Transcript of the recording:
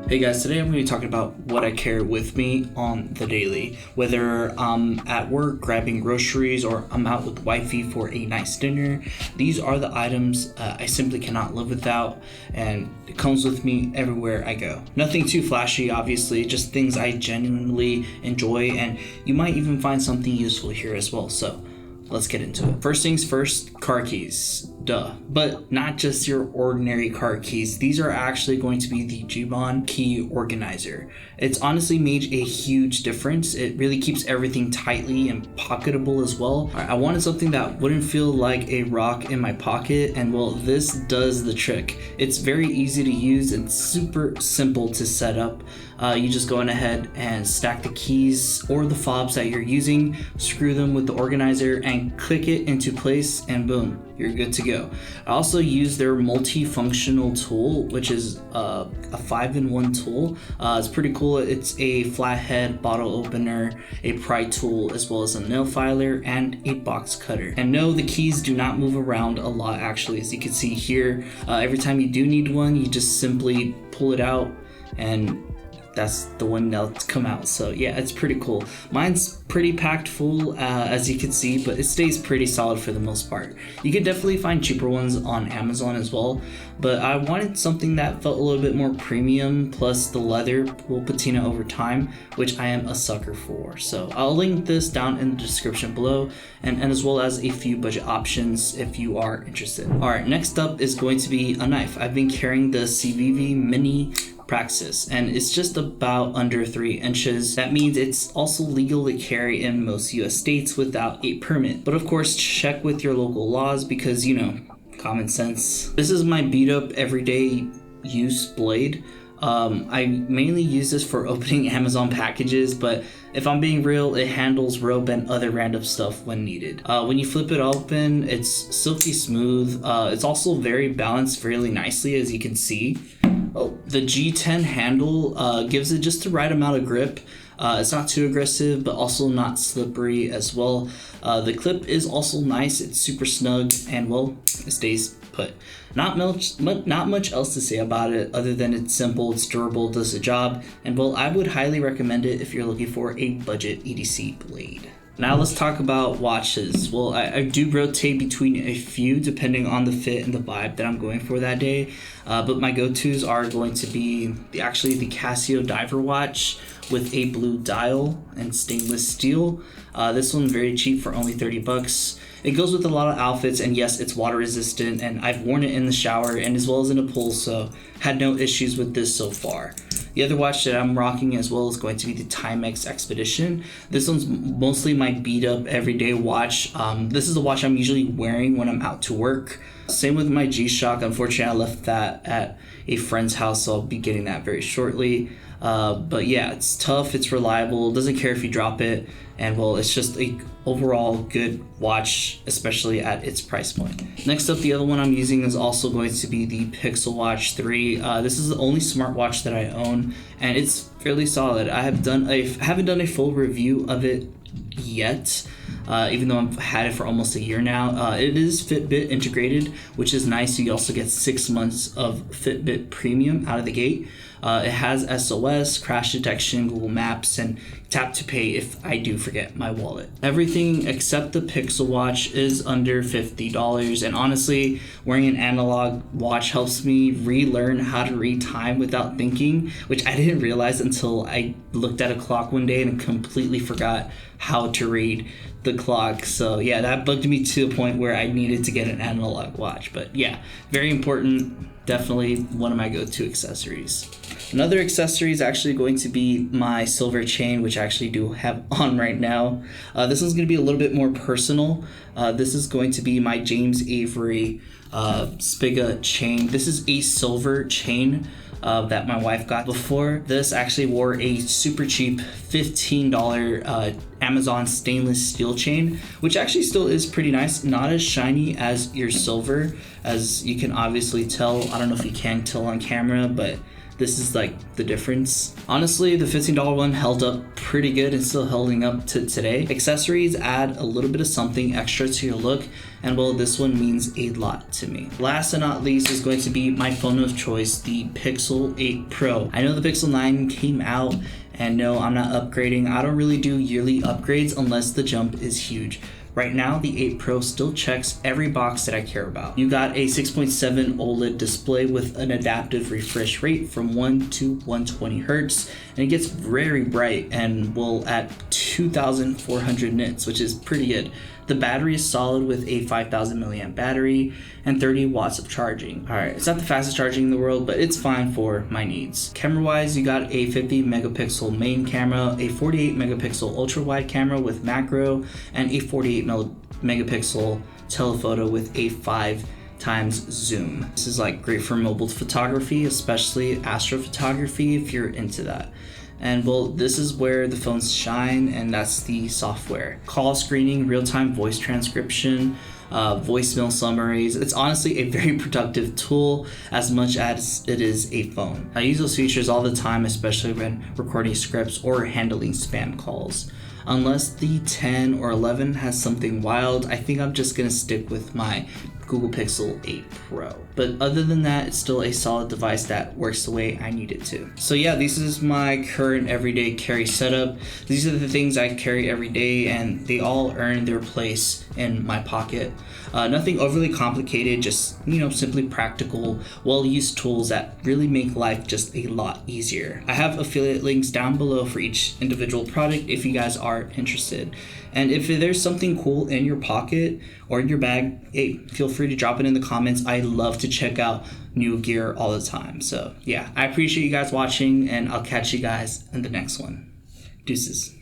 Hey guys, today I'm going to be talking about what I carry with me on the daily. Whether I'm at work grabbing groceries or I'm out with wifey for a nice dinner, these are the items I simply cannot live without, and it comes with me everywhere I go. Nothing too flashy, obviously, just things I genuinely enjoy, and you might even find something useful here as well. So let's get into it. First things first, car keys. Duh. But not just your ordinary car keys. These are actually going to be the Jibbon key organizer. It's honestly made a huge difference. It really keeps everything tightly and pocketable as well. I wanted something that wouldn't feel like a rock in my pocket, and well, this does the trick. It's very easy to use and super simple to set up. You just go on ahead and stack the keys or the fobs that you're using, screw them with the organizer and click it into place, and boom, you're good to go. I also use their multifunctional tool, which is a 5-in-1 tool. It's pretty cool. It's a flathead bottle opener, a pry tool, as well as a nail filer and a box cutter. And no, the keys do not move around a lot actually, as you can see here. Every time you do need one, you just simply pull it out and that's the one that'll come out. So yeah, it's pretty cool. Mine's pretty packed full, as you can see, but it stays pretty solid for the most part. You could definitely find cheaper ones on Amazon as well, but I wanted something that felt a little bit more premium, plus the leather will patina over time, which I am a sucker for. So I'll link this down in the description below, and as well as a few budget options if you are interested. Alright, next up is going to be a knife. I've been carrying the CVV Mini Praxis, and it's just about under 3 inches. That means it's also legal to carry in most US states without a permit. But of course, check with your local laws because, you know, common sense. This is my beat up everyday use blade. I mainly use this for opening Amazon packages, but if I'm being real, it handles rope and other random stuff when needed. When you flip it open, it's silky smooth. It's also very balanced really nicely, as you can see. Oh, the G10 handle gives it just the right amount of grip. It's not too aggressive, but also not slippery as well. The clip is also nice. It's super snug, and well, it stays put. Not much else to say about it other than it's simple, it's durable, does the job, and well, I would highly recommend it if you're looking for a budget EDC blade. Now let's talk about watches. Well, I do rotate between a few depending on the fit and the vibe that I'm going for that day. But my go-tos are going to be the Casio diver watch with a blue dial and stainless steel. This one's very cheap for only 30 bucks. It goes with a lot of outfits, and yes, it's water resistant, and I've worn it in the shower and as well as in a pool, so had no issues with this so far. The other watch that I'm rocking as well is going to be the Timex Expedition. This one's mostly my beat up everyday watch. This is the watch I'm usually wearing when I'm out to work. Same with my G-Shock. Unfortunately, I left that at a friend's house, so I'll be getting that very shortly. But yeah, it's tough, it's reliable, doesn't care if you drop it, and well, it's just a overall good watch, especially at its price point. Next up, the other one I'm using is also going to be the Pixel Watch 3. This is the only smartwatch that I own, and it's fairly solid. I haven't done a full review of it yet, even though I've had it for almost a year now. It is Fitbit integrated, which is nice. You also get 6 months of Fitbit Premium out of the gate. It has SOS, crash detection, Google Maps, and tap to pay if I do forget my wallet. Everything except the Pixel Watch is under $50, and honestly, wearing an analog watch helps me relearn how to read time without thinking, which I didn't realize until I looked at a clock one day and completely forgot how to read the clock. So yeah, that bugged me to a point where I needed to get an analog watch. But yeah, very important. Definitely one of my go-to accessories. Another accessory is actually going to be my silver chain, which I actually do have on right now. This one's going to be a little bit more personal. This is going to be my James Avery Spiga chain. This is a silver chain that my wife got. Before this, actually wore a super cheap $15 Amazon stainless steel chain, which actually still is pretty nice. Not as shiny as your silver, as you can obviously tell. I don't know if you can tell on camera, but this is like the difference. Honestly, the $15 one held up pretty good and still holding up to today. Accessories add a little bit of something extra to your look, and well, this one means a lot to me. Last and not least is going to be my phone of choice, the Pixel 8 Pro. I know the Pixel 9 came out, and no, I'm not upgrading. I don't really do yearly upgrades unless the jump is huge. Right now, the 8 Pro still checks every box that I care about. You got a 6.7 OLED display with an adaptive refresh rate from 1 to 120 Hertz, and it gets very bright and will at 2,400 nits, which is pretty good. The battery is solid with a 5,000 milliamp battery and 30 watts of charging. Alright, it's not the fastest charging in the world, but it's fine for my needs. Camera wise, you got a 50 megapixel main camera, a 48 megapixel ultra wide camera with macro, and a 48 megapixel telephoto with a 5 times zoom. This is like great for mobile photography, especially astrophotography if you're into that. And well, this is where the phones shine, and that's the software. Call screening, real-time voice transcription, voicemail summaries. It's honestly a very productive tool as much as it is a phone. I use those features all the time, especially when recording scripts or handling spam calls. Unless the 10 or 11 has something wild, I think I'm just gonna stick with my Google Pixel 8 Pro. But other than that, it's still a solid device that works the way I need it to. So yeah, this is my current everyday carry setup. These are the things I carry every day, and they all earn their place in my pocket. Nothing overly complicated, just, simply practical, well-used tools that really make life just a lot easier. I have affiliate links down below for each individual product if you guys are interested. And if there's something cool in your pocket or in your bag, hey, feel free to drop it in the comments. I love to check out new gear all the time. So yeah, I appreciate you guys watching, and I'll catch you guys in the next one. Deuces.